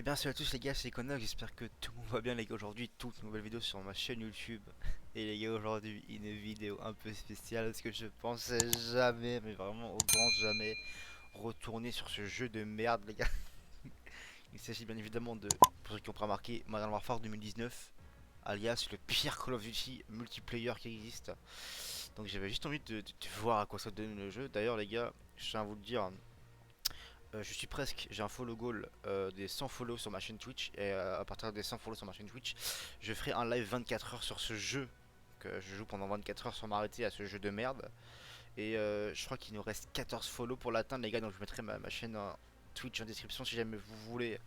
Et bien salut à tous les gars, c'est Connor, j'espère que tout le monde va bien les gars. Aujourd'hui toute nouvelle vidéo sur ma chaîne YouTube. Et les gars, aujourd'hui une vidéo un peu spéciale parce que je pensais jamais, mais vraiment au grand jamais, retourner sur ce jeu de merde les gars. Il s'agit bien évidemment de, pour ceux qui ont pas remarqué, Modern Warfare 2019, alias le pire Call of Duty multiplayer qui existe. Donc j'avais juste envie de voir à quoi ça donne le jeu. D'ailleurs les gars, je tiens à vous le dire, je suis presque, j'ai un follow goal des 100 follow sur ma chaîne Twitch. Et à partir des 100 follow sur ma chaîne Twitch, je ferai un live 24 heures sur ce jeu. Que je joue pendant 24 heures sans m'arrêter à ce jeu de merde. Et je crois qu'il nous reste 14 follow pour l'atteindre les gars. Donc je mettrai ma chaîne Twitch en description si jamais vous voulez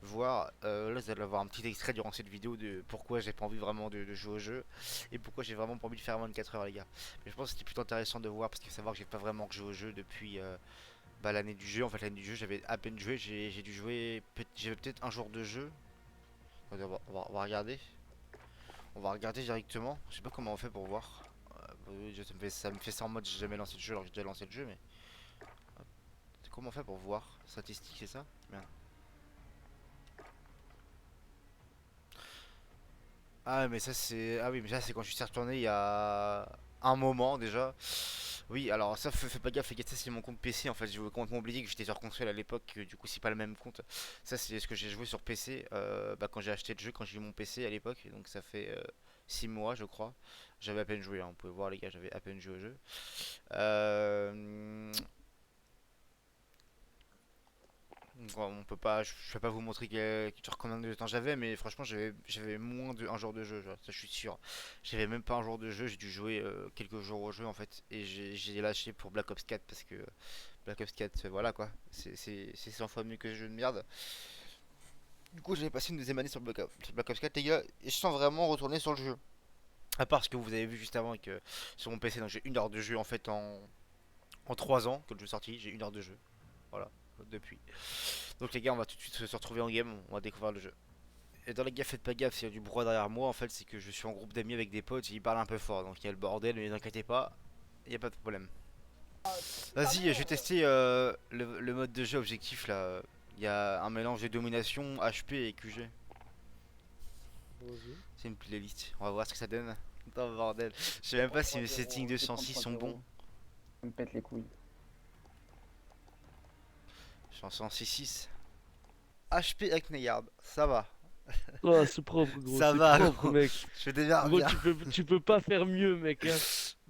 voir. Là vous allez avoir un petit extrait durant cette vidéo de pourquoi j'ai pas envie vraiment de jouer au jeu. Et pourquoi j'ai vraiment pas envie de faire 24 heures les gars. Mais je pense que c'était plutôt intéressant de voir parce que savoir que j'ai pas vraiment joué au jeu depuis bah, l'année du jeu. En fait l'année du jeu j'avais à peine joué, j'ai dû jouer, j'avais peut-être un jour de jeu. Attendez, on va regarder. On va regarder directement. Je sais pas comment on fait pour voir. Oui, ça me fait ça en mode j'ai jamais lancé le jeu alors que j'ai déjà lancé le jeu mais. Comment on fait pour voir? Statistiques c'est ça? Merde. Ah mais ça c'est. Ah oui mais ça c'est quand je suis retourné il y a un moment déjà. Oui, alors ça, fais pas gaffe, les gars, ça c'est mon compte PC. En fait, j'ai complètement oublié que j'étais sur console à l'époque, du coup, c'est pas le même compte. Ça, c'est ce que j'ai joué sur PC bah, quand j'ai acheté le jeu, quand j'ai eu mon PC à l'époque. Donc, ça fait 6 mois, je crois. J'avais à peine joué, hein, vous pouvez voir, les gars, j'avais à peine joué au jeu. Euh, Bon, on peut pas, je vais pas vous montrer sur combien de temps j'avais, mais franchement j'avais moins de un jour de jeu, genre, ça je suis sûr. J'avais même pas un jour de jeu, j'ai dû jouer quelques jours au jeu en fait, et j'ai lâché pour Black Ops 4 parce que Black Ops 4, voilà quoi, c'est 100 fois mieux que ce jeu de merde. Du coup j'avais passé une deuxième année sur Black Ops 4 les gars, et je sens vraiment retourner sur le jeu. À part ce que vous avez vu juste avant que sur mon PC, donc j'ai une heure de jeu en fait en 3 ans que le jeu est sorti, j'ai une heure de jeu, voilà, depuis. Donc les gars, on va tout de suite se retrouver en game, on va découvrir le jeu. Et dans les gars, faites pas gaffe, s'il y a du bruit derrière moi, en fait, c'est que je suis en groupe d'amis avec des potes, et ils parlent un peu fort, donc il y a le bordel, mais ne vous inquiétez pas, il y a pas de problème. Vas-y, je vais tester le mode de jeu objectif là. Il y a un mélange de domination, HP et QG. Vas-y. C'est une playlist, on va voir ce que ça donne. Putain, bordel. Je sais même pas si mes settings de 106 sont bons. Ça me pète les couilles. Je suis en 106.6. HP avec Neyard, ça va. Oh, c'est propre, gros, Ça c'est va, propre, gros. mec. Je fais des merdes Gros, bien. tu peux pas faire mieux, mec, hein.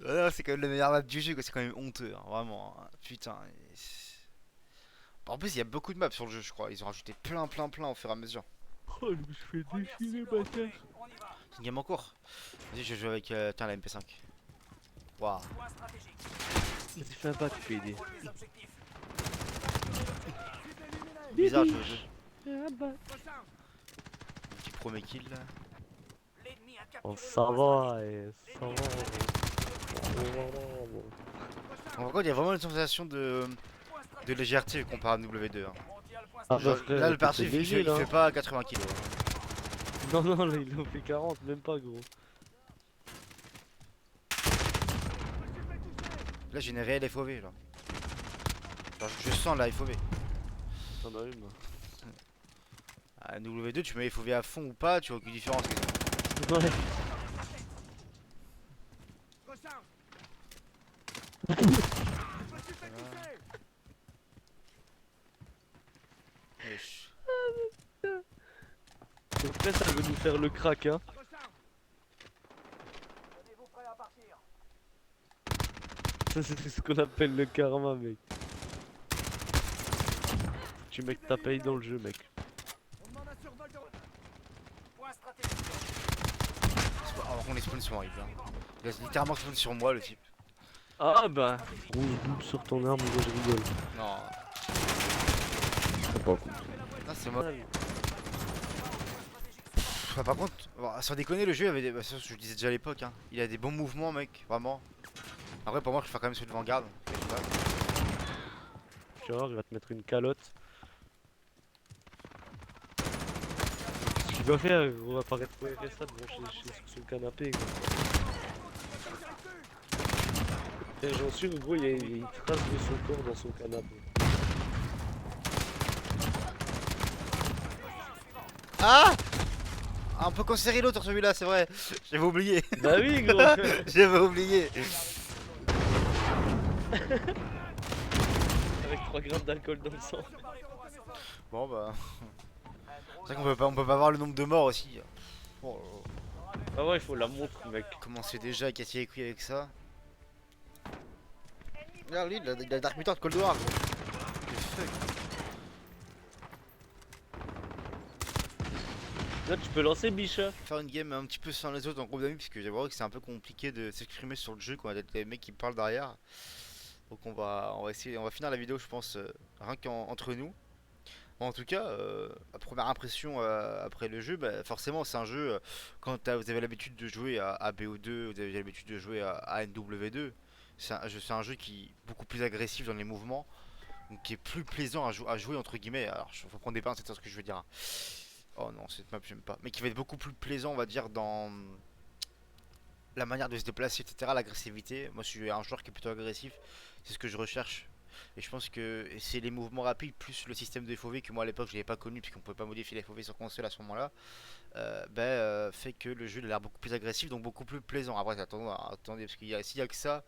Non, c'est quand même le meilleur map du jeu, quoi. C'est quand même honteux, hein, vraiment, hein. Putain. En plus, il y a beaucoup de maps sur le jeu, je crois. Ils ont rajouté plein au fur et à mesure. Oh, je me fais déchirer, bâtard. C'est une game en cours. Vas-y, je joue avec tiens, la MP5. Waouh. Vas-y, fais un back, PD. Bizarre, je jeu. Fais un back. Petit premier kill là. Oh, ça va, ça va. En vrai, il y a vraiment une sensation de légèreté comparé à W2. Hein. Ah, bah, Genre, frère, là, le t'es perso, léger, il là. fait pas 80 kilos. Non, non, là, il en fait 40, même pas, gros. Là, j'ai une réelle FOV là. Genre, je sens la FOV. T'en as une, là. À W2, tu mets FOV à fond ou pas, tu vois aucune différence. Ouais. Wesh. Après, ça veut nous faire le crack, hein. Ça, c'est ce qu'on appelle le karma, mec. Tu mec ta paye dans le jeu, mec. Alors qu'on les spawn sur moi, il a littéralement spawn sur moi le type. Ah bah, rouge double sur ton arme, moi je rigole. Non, C'est pas cool. non c'est moi. Par contre, bon, sans déconner, le jeu avait des. Bah, ça, je le disais déjà à l'époque, hein. Il a des bons mouvements, mec, vraiment. Après, pour moi, je fais quand même celui de Vanguard. Genre, il va te mettre une calotte. Ce qu'il va faire, on va paraître pour RSA devant sur son canapé, quoi. Et j'en suis, gros, il y a une trace de son corps dans son canapé. Ah, un peu comme Cerrillo sur celui-là, c'est vrai. J'avais oublié. Bah oui, gros. J'avais oublié. Avec 3 grammes d'alcool dans le sang. Bon bah. C'est vrai qu'on peut pas voir le nombre de morts aussi. Oh, Ah ouais, il faut la montre, mec. comment c'est déjà à casser les couilles avec ça. Regarde lui, il a Dark Mutant de Cold War. Gros. Que fuck. Là, tu peux lancer, biche. Faire une game un petit peu sans les autres en groupe d'amis, parce que j'avoue que c'est un peu compliqué de s'exprimer sur le jeu quand il y a des mecs qui parlent derrière. Donc on va essayer, on va finir la vidéo je pense rien qu'entre nous. Bon, en tout cas, la première impression après le jeu, bah, forcément c'est un jeu, quand vous avez l'habitude de jouer à BO2, vous avez l'habitude de jouer à NW2, c'est un jeu qui est beaucoup plus agressif dans les mouvements, donc qui est plus plaisant à jouer entre guillemets, alors faut prendre des pincettes, c'est ce que je veux dire, hein. Oh non, cette map j'aime pas, mais qui va être beaucoup plus plaisant on va dire dans la manière de se déplacer, etc., l'agressivité. Moi je suis un joueur qui est plutôt agressif, c'est ce que je recherche. Et je pense que c'est les mouvements rapides plus le système de FOV que moi à l'époque je n'avais pas connu puisqu'on pouvait pas modifier les FOV sur console à ce moment là, fait que le jeu il a l'air beaucoup plus agressif donc beaucoup plus plaisant. Après attendez parce s'il y a que ça,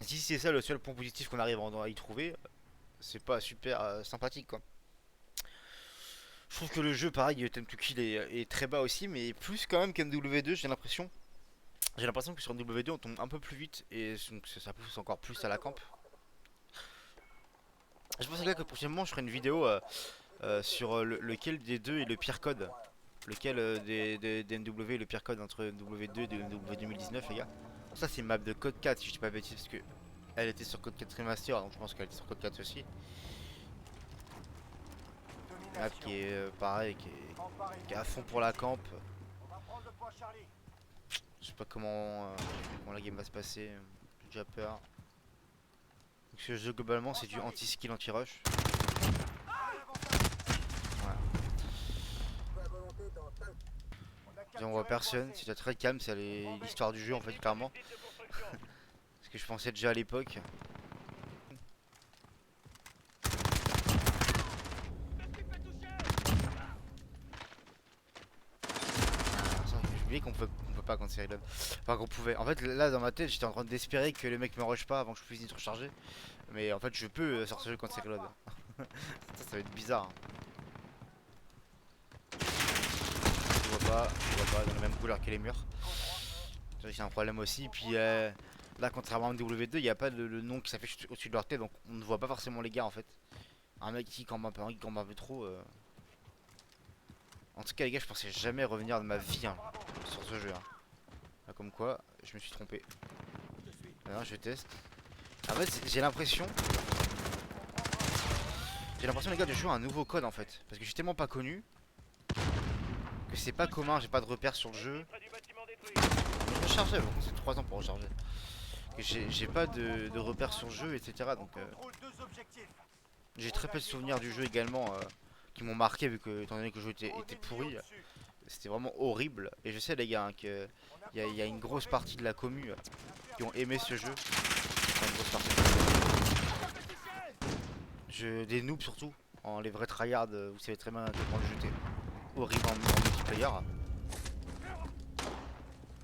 si c'est ça le seul point positif qu'on arrive à y trouver, c'est pas super sympathique quoi. Je trouve que le jeu pareil Time to Kill est très bas aussi mais plus quand même qu'MW2 j'ai l'impression. J'ai l'impression que sur MW2 on tombe un peu plus vite et donc ça pousse encore plus à la camp. Je pense que prochainement je ferai une vidéo sur lequel des deux est le pire code. Lequel des NW est le pire code entre NW2 et NW 2019 les gars. Ça c'est une map de code 4 si je dis pas bêtise parce que elle était sur code 4 remaster donc je pense qu'elle était sur code 4 aussi. Une map qui est pareil, qui est à fond pour la camp. Je sais pas comment la game va se passer, j'ai déjà peur. Donc ce jeu globalement c'est du anti-skill anti-rush. On voit personne, c'est déjà très calme, c'est l'histoire du jeu en fait clairement. Ce que je pensais déjà à l'époque. J'ai oublié qu'on peut pas quand c'est reload. Enfin qu'on pouvait. En fait là dans ma tête j'étais en train d'espérer que le mec me rush pas avant que je puisse y recharger. Mais en fait je peux sortir le jeu quand c'est reload. Ça va être bizarre. Je vois pas dans la même couleur que les murs. C'est un problème aussi. Puis là, contrairement à MW2, il n'y a pas le nom qui s'affiche au-dessus de leur tête, donc on ne voit pas forcément les gars en fait. Un mec qui campe un peu, un qui campe un peu trop. En tout cas, les gars, je pensais jamais revenir de ma vie hein, sur ce jeu. Hein. Là, comme quoi, je me suis trompé. Alors, je teste. En fait, j'ai l'impression. Les gars, de jouer à un nouveau code en fait. Parce que je suis tellement pas connu. Que c'est pas commun, j'ai pas de repères sur le jeu. Je rechargeais, bon, c'est 3 ans pour recharger. J'ai pas de repères sur le jeu, etc. Donc j'ai très peu de souvenirs du jeu également qui m'ont marqué vu que étant donné que le jeu était pourri. C'était vraiment horrible. Et je sais les gars hein, qu'il y a une grosse partie de la commu qui ont aimé ce jeu. Enfin, une grosse partie. Des noobs surtout, les vrais tryhards, vous savez très bien comment le jeter. Horrible en multiplayer.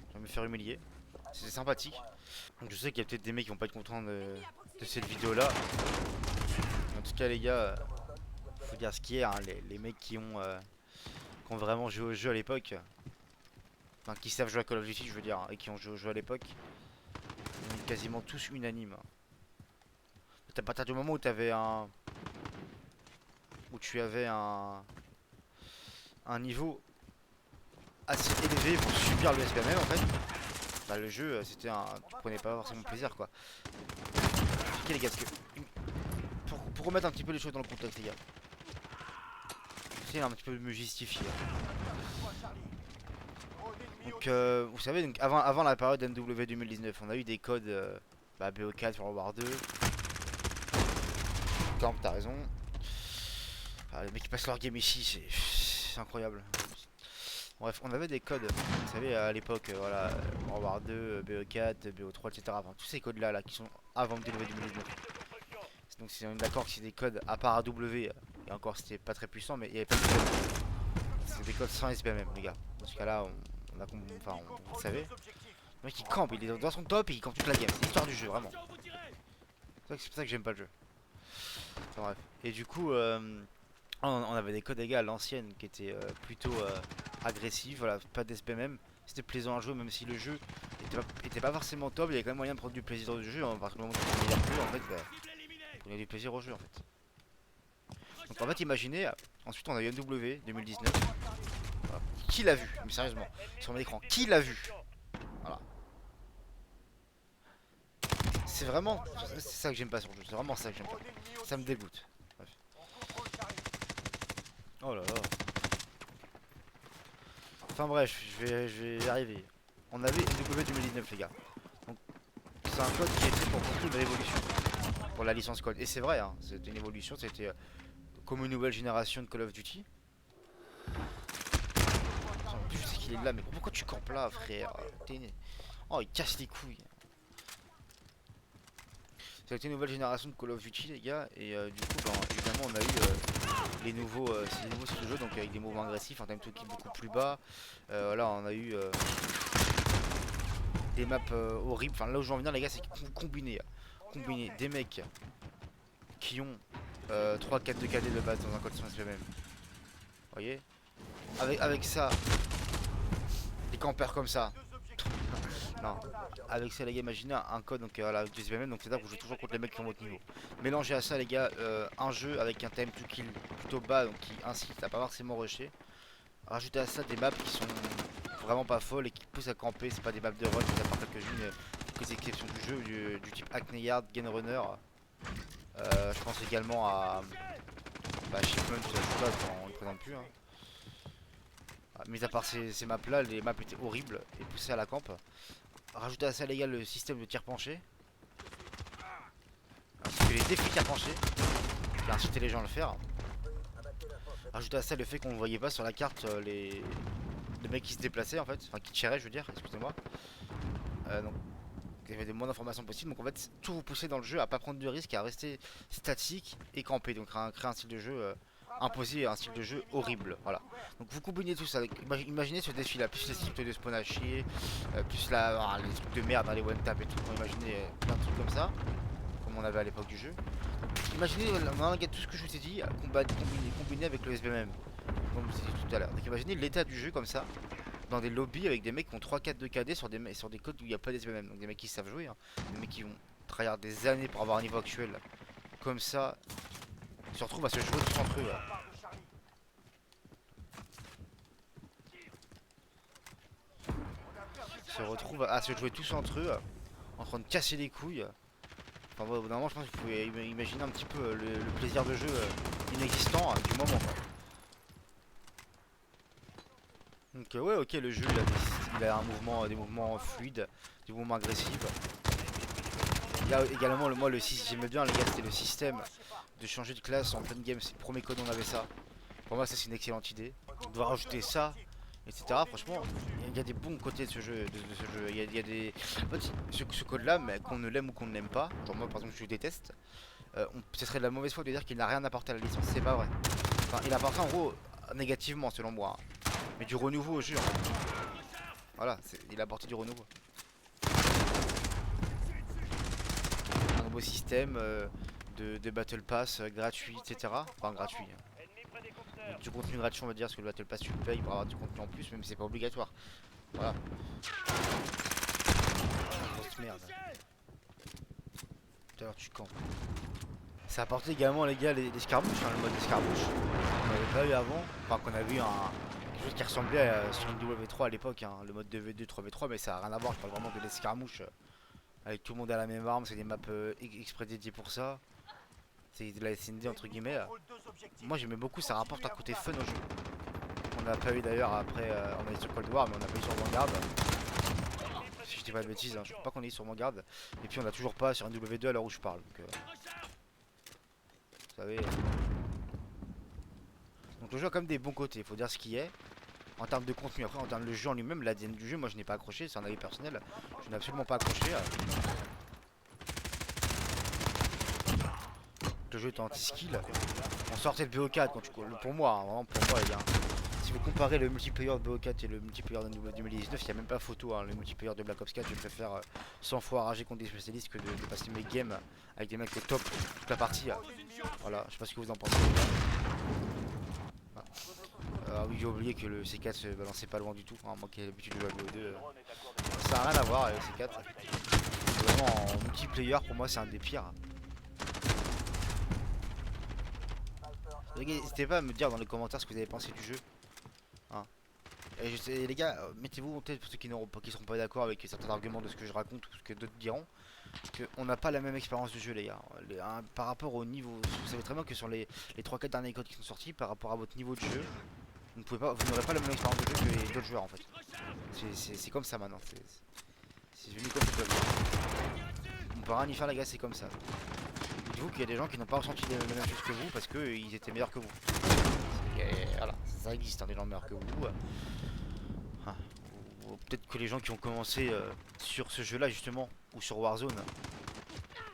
Je vais me faire humilier. C'était sympathique. Donc je sais qu'il y a peut-être des mecs qui vont pas être contents de cette vidéo là. En tout cas les gars, faut dire ce qui est, hein, les mecs qui ont vraiment joué au jeu à l'époque. Enfin qui savent jouer à Call of Duty je veux dire, hein, et qui ont joué au jeu à l'époque. On est quasiment tous unanimes. À partir du moment où t'avais tu avais un niveau assez élevé pour subir le SPMM en fait. Bah le jeu c'était tu prenais pas forcément plaisir quoi. Ok les gars, parce que pour remettre un petit peu les choses dans le contexte les gars. J'essaie un petit peu de me justifier. Donc vous savez donc avant la période NW 2019 on a eu des codes BO4 sur World War 2. Camp t'as raison. Ah, les mecs qui passent leur game ici c'est incroyable. Bref, on avait des codes, vous savez, à l'époque, voilà, World War 2, BO4, BO3, etc. Enfin, tous ces codes-là là, qui sont avant le DW 2019. Donc, c'est d'accord que c'est des codes à part AW, et encore, c'était pas très puissant, mais il y avait pas de code. c'est des codes sans SPMM les gars. Dans ce cas là on a enfin vous le savez. Le mec il campe, il est dans son top et il campe toute la game. C'est l'histoire du jeu vraiment. C'est pour ça que j'aime pas le jeu. Enfin, bref. Et du coup on avait des codes les gars à l'ancienne qui étaient plutôt agressifs, voilà, pas d'SPMM. C'était plaisant à jouer même si le jeu était pas forcément top, il y avait quand même moyen de prendre du plaisir au jeu, hein, parce que le moment où on est plus en fait, bah, on a du plaisir au jeu en fait. Donc en fait imaginez, ensuite on a eu NW 2019. Voilà. Qui l'a vu? Mais sérieusement, sur mon écran, qui l'a vu? Voilà. C'est vraiment, c'est ça que j'aime pas sur le jeu, c'est vraiment ça que j'aime pas. Ça me dégoûte. Bref. Oh là là. Enfin bref, je vais y arriver. On avait NW 2019 les gars. Donc c'est un code qui était pour conclure une révolution pour la licence code. Et c'est vrai, hein, c'était une évolution, c'était comme une nouvelle génération de Call of Duty. En plus je sais qu'il est là, mais pourquoi tu campes là frère? Oh il casse les couilles. C'était une nouvelle génération de Call of Duty les gars. Et du coup ben, évidemment on a eu les nouveaux styles de jeu, donc avec des mouvements agressifs, un time to kill beaucoup plus bas. Là on a eu des maps horribles. Enfin là où je veux en venir les gars, c'est combiner des mecs qui ont 3-4 de KD de base dans un code sans SPMM. Vous voyez, avec ça, des campeurs comme ça. Non, avec ça les gars, imaginez un code donc avec du SPMM, donc c'est là que vous jouez toujours contre les mecs qui ont votre niveau. Mélangez à ça les gars un jeu avec un time to kill plutôt bas, donc qui incite à pas forcément rusher. Rajoutez à ça des maps qui sont vraiment pas folles et qui poussent à camper. C'est pas des maps de run, à part quelques-unes, quelques exceptions du jeu du type Hackney Yard, Gun Runner. Je pense également à Shipment, tout ça, on ne présente plus. Hein. Mis à part ces maps là, les maps étaient horribles et poussées à la camp. Rajoutez à ça les gars le système de tir penché. Ainsi que les défis tir penché qui incitaient les gens à le faire. Rajoutez à ça le fait qu'on ne voyait pas sur la carte les mecs qui se déplaçaient en fait, enfin qui tiraient je veux dire, excusez-moi. Donc il y avait des moins d'informations possibles, donc en fait tout vous poussez dans le jeu à pas prendre de risques, à rester statique et camper, donc créer un style de jeu imposé, un style de jeu horrible, voilà. Donc vous combinez tout ça, imaginez ce défi là, plus les scripts de spawn à chier, plus les trucs de merde, les one tap et tout, imaginez plein de trucs comme ça, comme on avait à l'époque du jeu. Imaginez tout ce que je vous ai dit, combiné avec le SBMM, comme je vous ai dit tout à l'heure. Donc imaginez l'état du jeu comme ça, dans des lobbies avec des mecs qui ont 3-4 de KD sur des codes où il n'y a pas d'SBMM. Donc des mecs qui savent jouer, hein. Des mecs qui vont travailler des années pour avoir un niveau actuel. Comme ça, se retrouvent à se jouer tous entre eux. Se retrouvent à se jouer tous entre eux, en train de casser les couilles. Enfin, bon, au bout d'un moment, je pense que vous pouvez imaginer un petit peu le plaisir de jeu inexistant du moment. Quoi. Donc ouais, ok, le jeu il a des mouvements fluides, des mouvements agressifs. Il y a également moi le 6, j'aimais bien les gars, c'était le système de changer de classe en pleine game. C'est le premier code on avait ça. Pour moi ça c'est une excellente idée. On doit rajouter ça, etc. Franchement, il y a des bons côtés de ce jeu. Il y a des. En fait, ce code là, mais qu'on ne l'aime ou qu'on ne l'aime pas, genre moi par exemple je le déteste, ce serait de la mauvaise foi de dire qu'il n'a rien apporté à la licence, c'est pas vrai. Enfin, il apporte en gros négativement selon moi. Hein. Mais du renouveau au jeu en fait. Voilà, il a apporté du renouveau. Un nouveau système de Battle Pass gratuit, etc. Enfin gratuit. Du contenu gratuit on va dire, parce que le Battle Pass tu le payes pour avoir du contenu en plus, même si c'est pas obligatoire. Voilà. Grosse merde. Tout à l'heure tu campes. Ça a apporté également les gars les escarmouches, hein, le mode escarmouche. On n'avait pas eu avant. Enfin qu'on avait eu quelque chose qui ressemblait sur une W3 à l'époque, hein, le mode 2v2, 3v3, mais ça n'a rien à voir, je parle vraiment de l'escarmouche. Avec tout le monde à la même arme, c'est des maps exprès dédiées pour ça. C'est de la SND entre guillemets. Moi j'aimais beaucoup, ça rapporte un côté fun au jeu. On n'a pas eu d'ailleurs après, on est sur Cold War, mais on n'a pas eu sur Vanguard. Si je dis pas de bêtises, hein, je crois pas qu'on est sur Vanguard. Et puis on n'a toujours pas sur un W2 à l'heure où je parle. Donc, vous savez. Donc le jeu a quand même des bons côtés, il faut dire ce qui est. En termes de contenu, après en termes de jeu en lui-même, l'ADN du jeu, moi je n'ai pas accroché, c'est un avis personnel. Je n'ai absolument pas accroché. Le jeu était anti-skill. On sortait le BO4 quand pour moi, hein, vraiment pour moi les gars. si vous comparez le multiplayer de BO4 et le multiplayer de 2019, il n'y a même pas photo. Hein. Le multiplayer de Black Ops 4, je préfère 100 fois rager contre des spécialistes que de passer mes games avec des mecs au top toute la partie. Voilà, je sais pas ce que vous en pensez. Ah oui, j'ai oublié que le C4 se balançait pas loin du tout. Hein, moi qui ai l'habitude de jouer à BO2, ça n'a rien à voir avec le C4. Vraiment, en multiplayer, pour moi, c'est un des pires. N'hésitez pas à me dire dans les commentaires ce que vous avez pensé du jeu. Hein. Et les gars, mettez-vous peut-être pour ceux qui seront pas d'accord avec certains arguments de ce que je raconte ou ce que d'autres diront, qu'on n'a pas la même expérience de jeu, les gars. Par rapport au niveau, vous savez très bien que sur les 3-4 derniers codes qui sont sortis, par rapport à votre niveau de jeu, vous n'aurez pas la même expérience de jeu que les autres joueurs en fait. C'est comme ça maintenant. C'est devenu comme ça. On peut rien y faire, les gars, c'est comme ça. Dites-vous qu'il y a des gens qui n'ont pas ressenti les mêmes choses que vous parce qu'ils étaient meilleurs que vous. Voilà, ça existe, hein, des gens meilleurs que vous. Hein, ou peut-être que les gens qui ont commencé sur ce jeu-là justement, ou sur Warzone,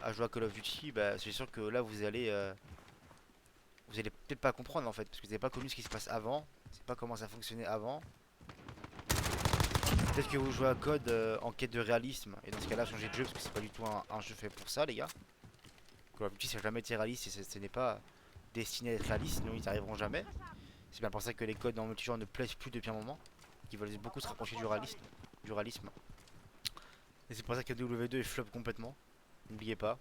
à jouer à Call of Duty, bah, c'est sûr que là vous allez peut-être pas comprendre en fait, parce que vous n'avez pas connu ce qui se passe avant, vous savez pas comment ça fonctionnait avant. Peut-être que vous jouez à Code en quête de réalisme, et dans ce cas-là changez de jeu parce que c'est pas du tout un jeu fait pour ça, les gars. Call of Duty ça n'a jamais été réaliste et ce n'est pas destiné à être réaliste, sinon ils n'y arriveront jamais. C'est bien pour ça que les codes dans multijoueur ne plaisent plus depuis un moment, qu'ils veulent beaucoup se rapprocher du réalisme. Et c'est pour ça que W2 est flop complètement. N'oubliez pas.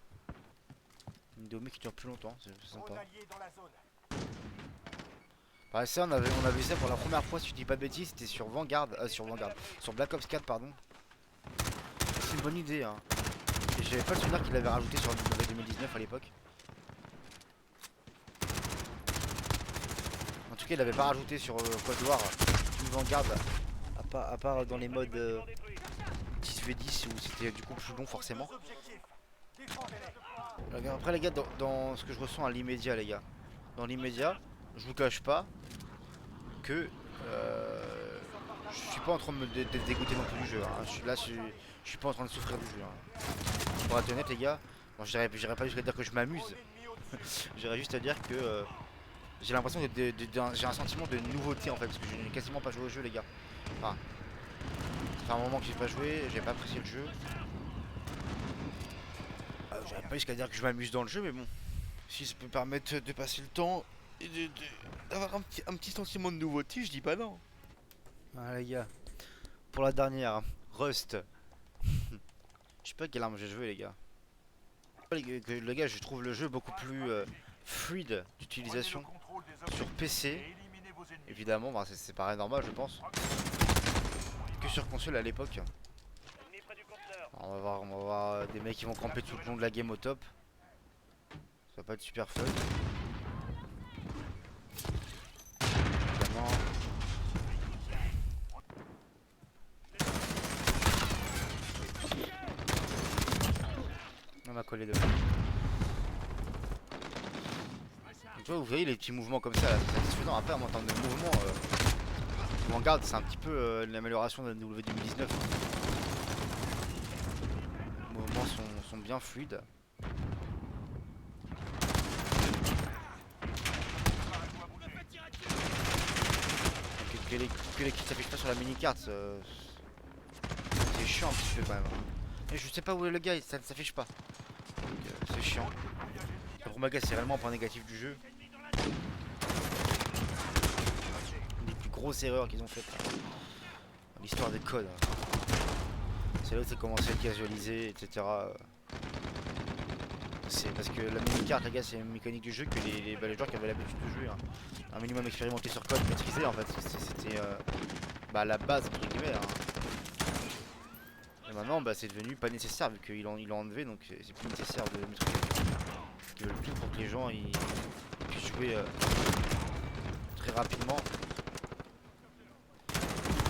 Une démo qui dure plus longtemps, c'est sympa. Pareil, ça on a vu ça pour la première fois, si je dis pas de bêtises, c'était sur sur Black Ops 4 pardon. C'est une bonne idée hein. Et j'avais pas le souvenir qu'il l'avait rajouté sur le 2019 à l'époque. En tout cas il l'avait pas rajouté sur Code War une Vanguard à part dans les modes 10v10 où c'était du coup plus long forcément. Après les gars, dans ce que je ressens à l'immédiat les gars, dans l'immédiat, je vous cache pas que je suis pas en train de me dégoûter non plus du jeu. Hein. Je suis pas en train de souffrir du jeu. Hein. Pour être honnête les gars, bon, j'irai pas jusqu'à dire que je m'amuse. J'irai juste à dire que j'ai l'impression que j'ai un sentiment de nouveauté en fait, parce que je n'ai quasiment pas joué au jeu les gars. Enfin, ça fait un moment que j'ai pas joué, j'ai pas apprécié le jeu. J'aurais pas jusqu'à dire que je m'amuse dans le jeu, mais bon, si ça peut permettre de passer le temps et d'avoir un petit sentiment de nouveauté, je dis pas non. Voilà les gars, pour la dernière, Rust. Je sais pas quelle arme j'ai joué les gars. Les gars, je trouve le jeu beaucoup plus fluide d'utilisation sur PC. Évidemment, bah, c'est pareil normal je pense. Que sur console à l'époque. On va voir des mecs qui vont camper tout le long de la game au top. Ça va pas être super fun. Évidemment. On m'a collé devant. Tu vois, vous voyez les petits mouvements comme ça, c'est satisfaisant. Après, en termes de mouvement, Vanguard, c'est un petit peu l'amélioration de la W 2019. Les mouvements sont bien fluides. Que les kills s'affichent pas sur la mini-carte, c'est chiant un petit peu quand même. Et je sais pas où est le gars, ça ne s'affiche pas. C'est chiant. Pour ma c'est réellement un point négatif du jeu. Une des plus grosses erreurs qu'ils ont faites dans l'histoire des codes. C'est là où ça a commencé à être casualisé, etc. C'est parce que la mini-carte, les gars, c'est une mécanique du jeu que les joueurs qui avaient l'habitude de jouer, hein, un minimum expérimenté sur code, maîtrisé en fait. C'était la base entre guillemets. Hein. Et maintenant, c'est devenu pas nécessaire vu qu'ils l'ont enlevé, donc c'est plus nécessaire de maîtriser. Ils veulent tout pour que les gens ils puissent jouer très rapidement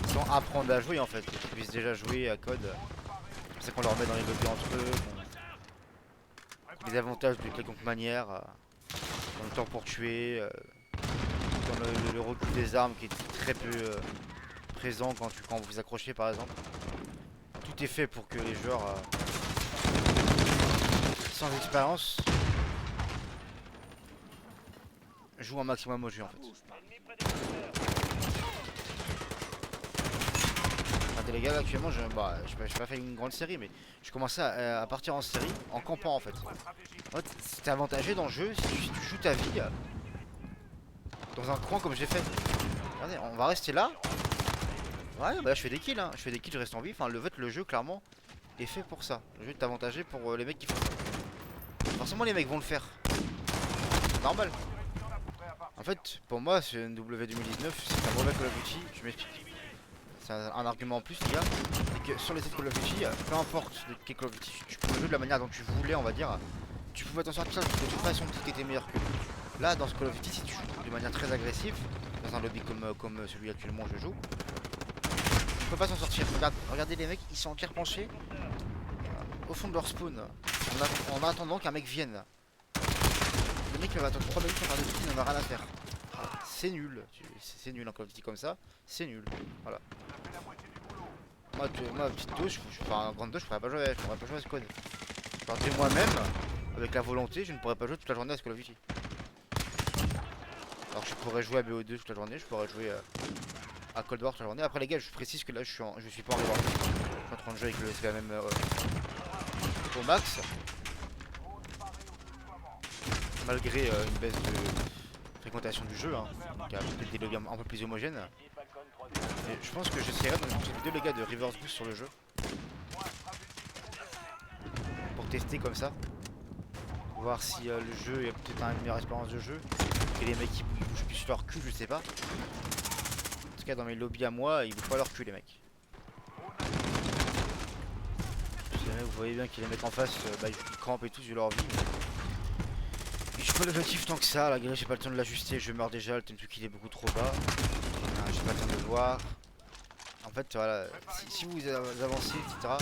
sans apprendre à jouer en fait, qu'ils puissent déjà jouer à code. C'est pour ça qu'on leur met dans les lobbies entre eux. Les avantages de quelconque manière, dans le temps pour tuer, dans le recul des armes qui est très peu présent quand vous vous accrochez par exemple. Tout est fait pour que les joueurs sans expérience jouent un maximum au jeu en fait. les gars là actuellement j'ai pas fait une grande série mais je commençais à partir en série en campant en fait. En fait c'était avantagé dans le jeu si tu joues ta vie dans un coin comme j'ai fait. Regardez, on va rester là. Ouais bah là je fais des kills hein. Je fais des kills, je reste en vie. Enfin le jeu clairement est fait pour ça. Le jeu est avantagé pour les mecs qui font ça. Forcément les mecs vont le faire. C'est normal. En fait pour moi c'est une W 2019, c'est un mauvais Call of Duty, je m'explique. C'est un argument en plus les gars, c'est que sur les autres Call of Duty, peu importe de quel Call of Duty, tu pouvais jouer de la manière dont tu voulais on va dire. Tu pouvais t'en sortir de toute façon qui était meilleur que lui. Là dans ce Call of Duty si tu joues de manière très agressive, dans un lobby comme celui actuellement où je joue, tu peux pas s'en sortir. Regardez les mecs, ils sont en tir penché au fond de leur spawn en attendant qu'un mec vienne. Le mec il va attendre 3 minutes pour faire des trucs, il n'en a rien à faire. C'est nul, c'est nul un Call of Duty comme ça, c'est nul. Voilà. Moi petite dose, enfin grande dose, je pourrais pas jouer à ce code. Je moi-même, avec la volonté, je ne pourrais pas jouer toute la journée à ce Call of Duty. Alors je pourrais jouer à BO2 toute la journée, je pourrais jouer à Cold War toute la journée. Après les gars, je précise que là je suis pas en revoir. Je suis en train de jouer avec le SVMM au max. Malgré une baisse de fréquentation du jeu, hein, qui a peut-être des lobbies un peu plus homogènes. Et je pense que j'essaierai dans une prochaine vidéo les gars de reverse boost sur le jeu. Pour tester comme ça. Voir si le jeu est peut-être une meilleure expérience de jeu. Que les mecs ils bougent plus leur cul, je sais pas. En tout cas dans mes lobbies à moi, ils bougent pas leur cul les mecs. Si jamais vous voyez bien que les mecs en face, ils campent et tout, j'ai leur vie. J'ai pas l'objectif tant que ça, la grille j'ai pas le temps de l'ajuster, je meurs déjà, le temps qu'il est beaucoup trop bas. J'ai pas le temps de le voir. En fait voilà, si vous avancez etc,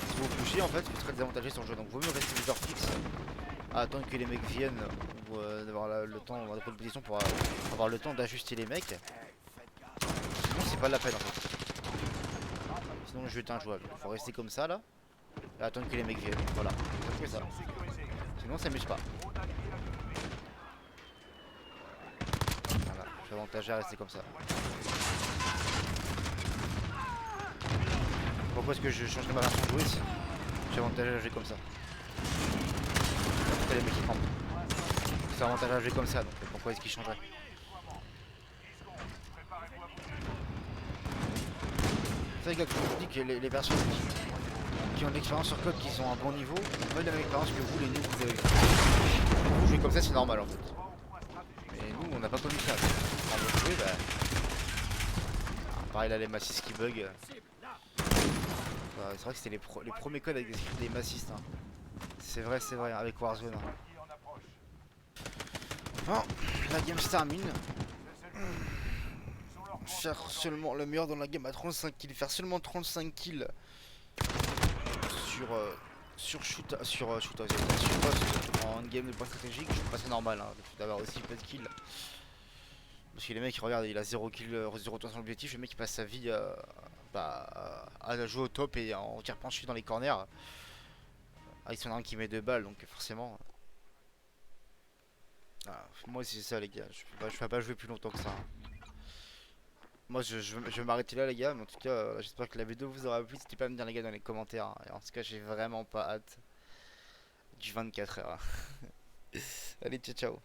si vous bougez en fait vous serez désavantagé sur le jeu, donc vaut mieux rester leader fixe à attendre que les mecs viennent ou d'avoir le temps, d'avoir de position pour avoir le temps d'ajuster les mecs. Sinon c'est pas la peine en fait. Sinon le jeu est injouable, il faut rester comme ça là et attendre que les mecs viennent, voilà, c'est ça. Sinon ça s'amuse pas. Voilà, je suis avantagé à rester comme ça. Pourquoi est-ce que je changerais ma version de jouer si j'ai avantagé à jouer comme ça? Pourquoi les mecs qui campent? C'est avantagé à jouer comme ça, donc pourquoi est-ce qu'ils changeraient? C'est vrai que je vous dis que les personnes qui ont de l'expérience sur code, qui sont à un bon niveau, ont pas la même expérience que vous, les nuls que vous avez. Vous jouez comme ça, c'est normal en fait. Mais nous, on n'a pas connu ça. On jouer, pareil là, les massistes qui bug. C'est vrai que c'était les premiers codes avec des massistes. Hein. C'est vrai, avec Warzone. Hein. Bon, la game se termine. Faire seulement le meilleur dans la game à 35 kills. Faire seulement 35 kills sur Post en game de point stratégique, je trouve pas ça normal hein, d'avoir aussi peu de kills. Parce que les mecs, regardent, il a 0 kill, 0 temps sur l'objectif, le mec il passe sa vie à jouer au top et en tir penché dans les corners. Avec son arme qui met 2 balles, donc forcément. Moi c'est ça les gars, je vais pas jouer plus longtemps que ça. Hein. Moi je vais m'arrêter là les gars, mais en tout cas j'espère que la vidéo vous aura plu, n'hésitez pas à me dire les gars dans les commentaires. Hein. Et en tout cas j'ai vraiment pas hâte du 24h. Allez ciao ciao.